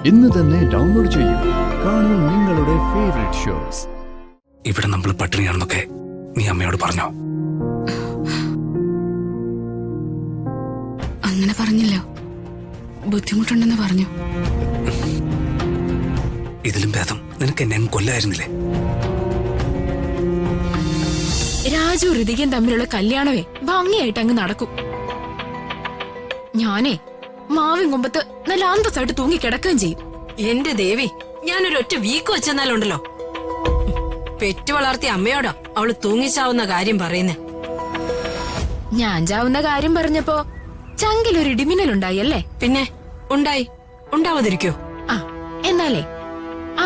ഇന്ന് തന്നെ ഡൗൺലോഡ് ചെയ്യൂ. കാണൂ നിങ്ങളുടെ ഫേവറേറ്റ് ഷോസ്. ഇവിടെ നമ്മൾ പട്ടിണിയാണെന്നൊക്കെ നീ അമ്മയോട് പറഞ്ഞോ? അങ്ങനെ പറഞ്ഞില്ല, ബുദ്ധിമുട്ടുണ്ടെന്ന് പറഞ്ഞു. ഇതിലും ഭേദം നിനക്ക് എന്നെ കൊല്ലായിരുന്നില്ലേ? രാജു ഋതികൻ തമ്മിലുള്ള കല്യാണമേ ഭംഗിയായിട്ട് അങ്ങ് നടക്കും. ഞാനേ മാവിൻ കൊമ്പത്ത് നല്ല അന്തസ്സായിട്ട് തൂങ്ങി കിടക്കുകയും ചെയ്യും. എന്റെ ദേവി, ഞാനൊരൊറ്റ വീക്ക് വെച്ചെന്നാലുണ്ടല്ലോ, പെറ്റു വളർത്തിയ അമ്മയോടാ അവള് തൂങ്ങിച്ചാവുന്ന കാര്യം പറയുന്നേ. ഞാൻ ചാവുന്ന കാര്യം പറഞ്ഞപ്പോ ചങ്കിലൊരു ഇടിമിന്നലുണ്ടായി അല്ലേ? പിന്നെ ഉണ്ടായി, ഉണ്ടാവാതിരിക്കോ? ആ, എന്നാലേ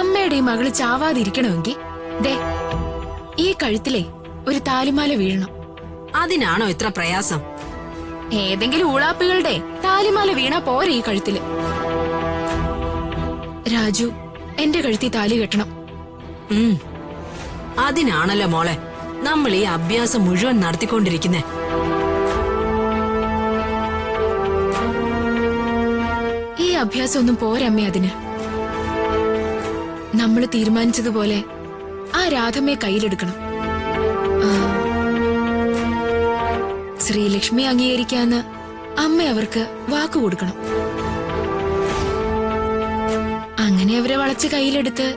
അമ്മയുടെ ഈ മകള് ചാവാതിരിക്കണമെങ്കിൽ ദേ ഈ കഴുത്തിലെ ഒരു താലിമാല വീഴണം. അതിനാണോ ഇത്ര പ്രയാസം? ഏതെങ്കിലും ഊളാപ്പികളുടെ താലിമാല വീണാ പോരെ ഈ കഴുത്തില്. രാജു എന്റെ കഴുത്തി താലി കെട്ടണം. അതിനാണല്ലോ മോളെ നമ്മൾ ഈ അഭ്യാസം മുഴുവൻ നടത്തിക്കൊണ്ടിരിക്കുന്നേ. ഈ അഭ്യാസം ഒന്നും പോരമ്മേ അതിന്. നമ്മള് തീരുമാനിച്ചതുപോലെ ആ രാധമ്മയെ കയ്യിലെടുക്കണം. ശ്രീലക്ഷ്മി അംഗീകരിക്കാന്ന് അമ്മ അവർക്ക് വാക്കു കൊടുക്കണം. അങ്ങനെ അവരെ വളച്ച് കയ്യിലെടുത്ത്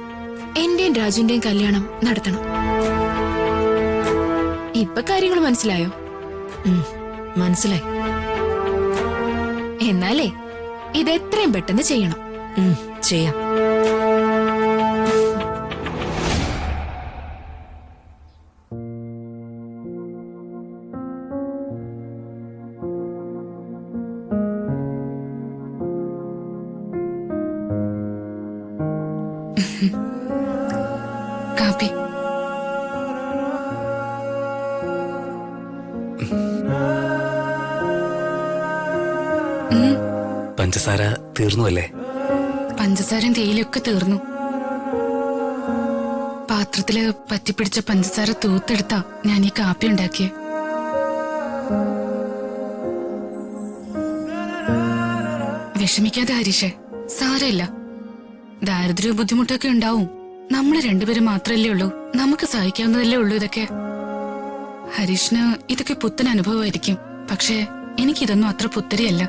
എന്റെയും രാജുന്റെയും കല്യാണം നടത്തണം. ഇപ്പൊ കാര്യങ്ങൾ മനസ്സിലായോ? മനസ്സിലായി. എന്നാലേ ഇത് എത്രയും പെട്ടെന്ന് ചെയ്യണം. ചെയ്യാം. കാപ്പി. പഞ്ചസാര തീർന്നു അല്ലേ? പഞ്ചസാരയും തേയിലൊക്കെ തീർന്നു. പാത്രത്തില് പറ്റിപ്പിടിച്ച പഞ്ചസാര തൂത്തെടുത്താ ഞാൻ ഈ കാപ്പി ഉണ്ടാക്കിയെ. വിഷമിക്കാതെ ഹരീഷേ, സാരമില്ല. ദാരിദ്ര്യവും ബുദ്ധിമുട്ടൊക്കെ ഉണ്ടാവും. നമ്മള് രണ്ടുപേരും മാത്രല്ലേ ഉള്ളൂ, നമുക്ക് സഹിക്കാവുന്നതല്ലേ ഉള്ളൂ ഇതൊക്കെ. ഹരീഷിന് ഇതൊക്കെ പുത്തൻ അനുഭവമായിരിക്കും, പക്ഷേ എനിക്കിതൊന്നും അത്ര പുത്തരിയല്ല.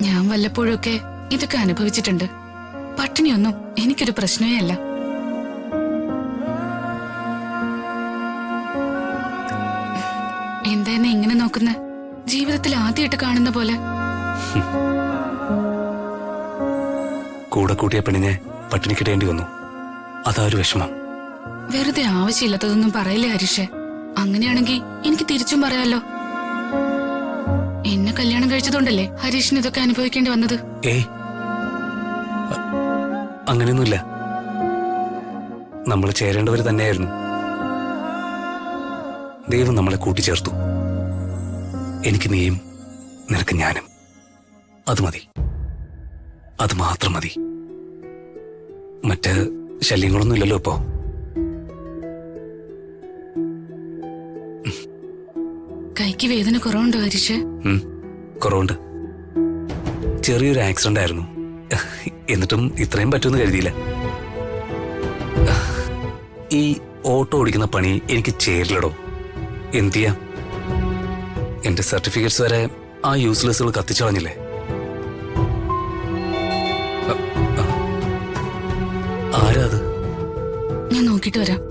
ഞാൻ വല്ലപ്പോഴൊക്കെ ഇതൊക്കെ അനുഭവിച്ചിട്ടുണ്ട്. പട്ടിണിയൊന്നും എനിക്കൊരു പ്രശ്നമേ അല്ല. എന്താ എന്നെ ഇങ്ങനെ നോക്കുന്ന? ജീവിതത്തിൽ ആദ്യമായിട്ട് കാണുന്ന പോലെ. കൂടെ കൂട്ടിയ പെണ്ണിനെ പട്ടിണിക്കിടേണ്ടി വന്നു, അതാ ഒരു വിഷമം. വെറുതെ ആവശ്യമില്ലാത്തതൊന്നും പറയില്ലേ ഹരീഷേ. അങ്ങനെയാണെങ്കിൽ എനിക്ക് തിരിച്ചും പറയാലോ. എന്നെ കല്യാണം കഴിച്ചതുകൊണ്ടല്ലേ ഹരീഷിന് ഇതൊക്കെ അനുഭവിക്കേണ്ടി വന്നത്. ഏയ്, അങ്ങനെയൊന്നുമില്ല. നമ്മൾ ചേരേണ്ടവർ തന്നെയായിരുന്നു. ദൈവം നമ്മളെ കൂട്ടിച്ചേർത്തു. എനിക്ക് നീയും നിനക്ക് ഞാനും. അത് മതി, അത് മാത്രം മതി. മറ്റ് ശല്യങ്ങളൊന്നും ഇല്ലല്ലോ ഇപ്പോ. കൈക്ക് വേദന കുറവുണ്ടോ ഹരീഷ്? കുറവുണ്ട്. ചെറിയൊരു ആക്സിഡന്റ് ആയിരുന്നു, എന്നിട്ടും ഇത്രയും പറ്റുമെന്ന് കരുതിയില്ല. ഈ ഓട്ടോ ഓടിക്കുന്ന പണി എനിക്ക് ചേരില്ലടോ. എന്ത് ചെയ്യാം? എന്റെ സർട്ടിഫിക്കറ്റ്സ് വരെ ആ യൂസ്ലെസ്സുകൾ കത്തിച്ചളഞ്ഞില്ലേ. ആരാ അത്? ഞാൻ നോക്കിട്ട് വരാം.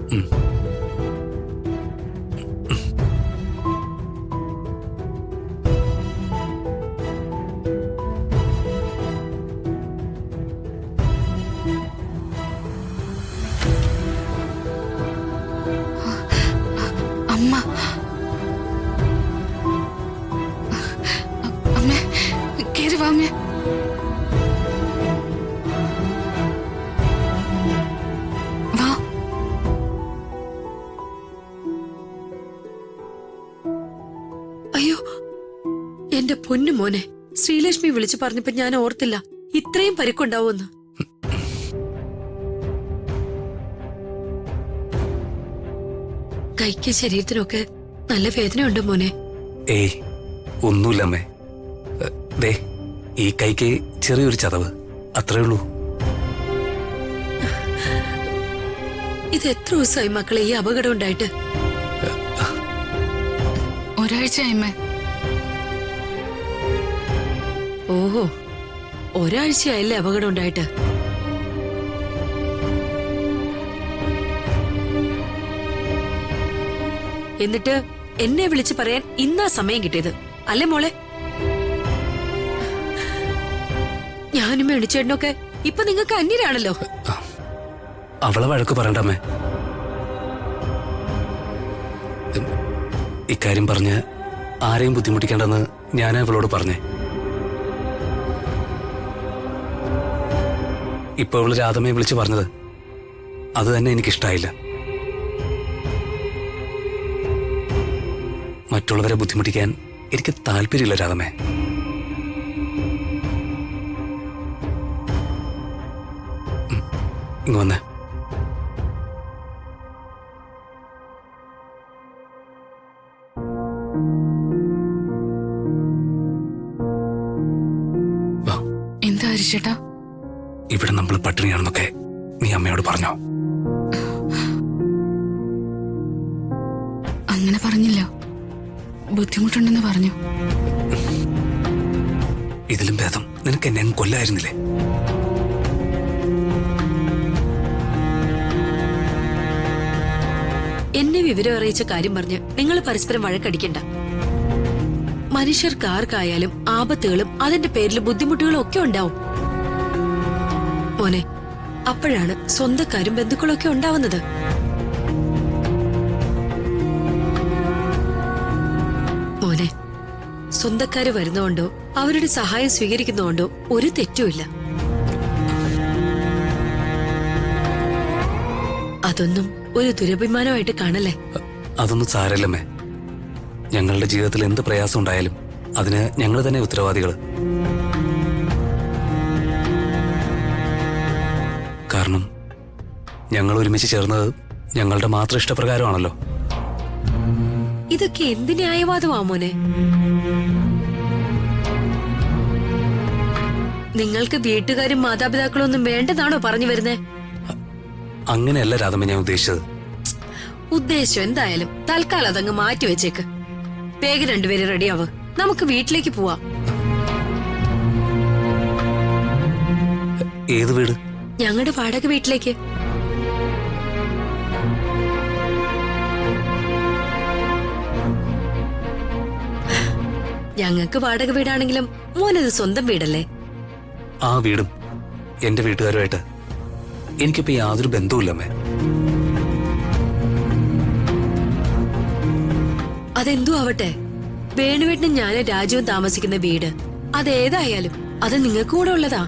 അമ്മ, അമ്മേ, കേറി വാ അമ്മേ. വാ. അയ്യോ, എന്റെ പൊന്നു മോനെ, ശ്രീലക്ഷ്മി വിളിച്ചു പറഞ്ഞപ്പോ ഞാൻ ഓർത്തില്ല ഇത്രയും പരിക്കുണ്ടാവുമെന്ന്. കൈക്ക് ശരീരത്തിനൊക്കെ നല്ല വേദനയുണ്ട് മോനെ. ഏയ്, ഒന്നുമില്ല അമ്മേ. ദേ, ഈ കൈക്ക് ചെറിയൊരു ചതവ്, അത്രേ ഉള്ളൂ. ഇത് എത്ര ദിവസമായി മക്കളെ ഈ അപകടം ഉണ്ടായിട്ട്? ഒരാഴ്ചയായിമ്മേ. ഓഹോ, ഒരാഴ്ചയായല്ലേ അപകടം ഉണ്ടായിട്ട്? എന്നിട്ട് എന്നെ വിളിച്ച് പറയാൻ ഇന്നാ സമയം കിട്ടിയത് അല്ലേ മോളെ? ഞാനും എണിച്ചേട്ടനൊക്കെ ഇപ്പൊ നിങ്ങൾക്ക് അന്യരാണല്ലോ. അവളെ വഴക്ക് പറയണ്ടമ്മേ. ഇക്കാര്യം പറഞ്ഞ് ആരെയും ബുദ്ധിമുട്ടിക്കേണ്ടെന്ന് ഞാൻ അവളോട് പറഞ്ഞേ. ഇപ്പൊ അവള് രാധമ്മയെ വിളിച്ച് പറഞ്ഞത് അത് തന്നെ എനിക്കിഷ്ടായില്ല. മറ്റുള്ളവരെ ബുദ്ധിമുട്ടിക്കാൻ എനിക്ക് താല്പര്യമില്ല രാധമ്മേ. ഇങ്ങ് വന്നേ. എന്താ ഹരിച്ചേട്ടാ? ഇവിടെ നമ്മൾ പട്ടിണിയാണെന്നൊക്കെ നീ അമ്മയോട് പറഞ്ഞോ? അങ്ങനെ പറഞ്ഞില്ല, ബുദ്ധിമുട്ടുണ്ടെന്ന് പറഞ്ഞു. ഇതിലും ഭേദം നിനക്ക് എന്നെ കൊല്ലായിരുന്നില്ലേ? എന്നെ വിവരം അറിയിച്ച കാര്യം പറഞ്ഞ് നിങ്ങൾ പരസ്പരം വഴക്കടിക്കണ്ട. മനുഷ്യർക്ക് ആർക്കായാലും ആപത്തുകളും അതിന്റെ പേരിൽ ബുദ്ധിമുട്ടുകളും ഒക്കെ ഉണ്ടാവും മോനെ. അപ്പോഴാണ് സ്വന്തക്കാരും ബന്ധുക്കളും ഒക്കെ ഉണ്ടാവുന്നത്. മോനെ, സ്വന്തക്കാര് വരുന്നോണ്ടോ അവരുടെ സഹായം സ്വീകരിക്കുന്നോണ്ടോ ഒരു തെറ്റുമില്ല. അതൊന്നും ഒരു ദുരഭിമാനമായിട്ട് കാണല്ലേ. അതൊന്നും സാരല്ലമ്മേ. ഞങ്ങളുടെ ജീവിതത്തിൽ എന്ത് പ്രയാസം ഉണ്ടായാലും അതിന് ഞങ്ങൾ തന്നെ ഉത്തരവാദികൾ. കാരണം ഞങ്ങൾ ഒരുമിച്ച് ചേർന്നത് ഞങ്ങളുടെ മാത്രം ഇഷ്ടപ്രകാരമാണല്ലോ. ഇതൊക്കെ എന്ത് ന്യായവാദമാ മോനെ? നിങ്ങൾക്ക് വീട്ടുകാരും മാതാപിതാക്കളും ഒന്നും വേണ്ടതാണോ പറഞ്ഞു വരുന്നേ? അങ്ങനെയല്ല രാധമ്മ ഞാൻ ഉദ്ദേശിച്ചത്. ഉദ്ദേശം എന്തായാലും തൽക്കാലം അതങ്ങ് മാറ്റി വെച്ചേക്ക്. വേഗം രണ്ടുപേരും റെഡിയാവ്, നമുക്ക് വീട്ടിലേക്ക് പോവാം. ഏത് വീട്? ഞങ്ങളുടെ വാടക വീട്ടിലേക്ക്. ഞങ്ങൾക്ക് വാടക വീടാണെങ്കിലും മോനത് സ്വന്തം വീടല്ലേ? ആ വീടും എന്റെ വീട്ടുകാരുമായിട്ട് എനിക്കിപ്പോ യാതൊരു ബന്ധവുമില്ലമ്മേ. അതെന്തോ ആവട്ടെ, വേണുവേട്ടനും ഞാനും രാജുവും താമസിക്കുന്ന വീട് അതേതായാലും അത് നിങ്ങൾക്ക് കൂടെ ഉള്ളതാ.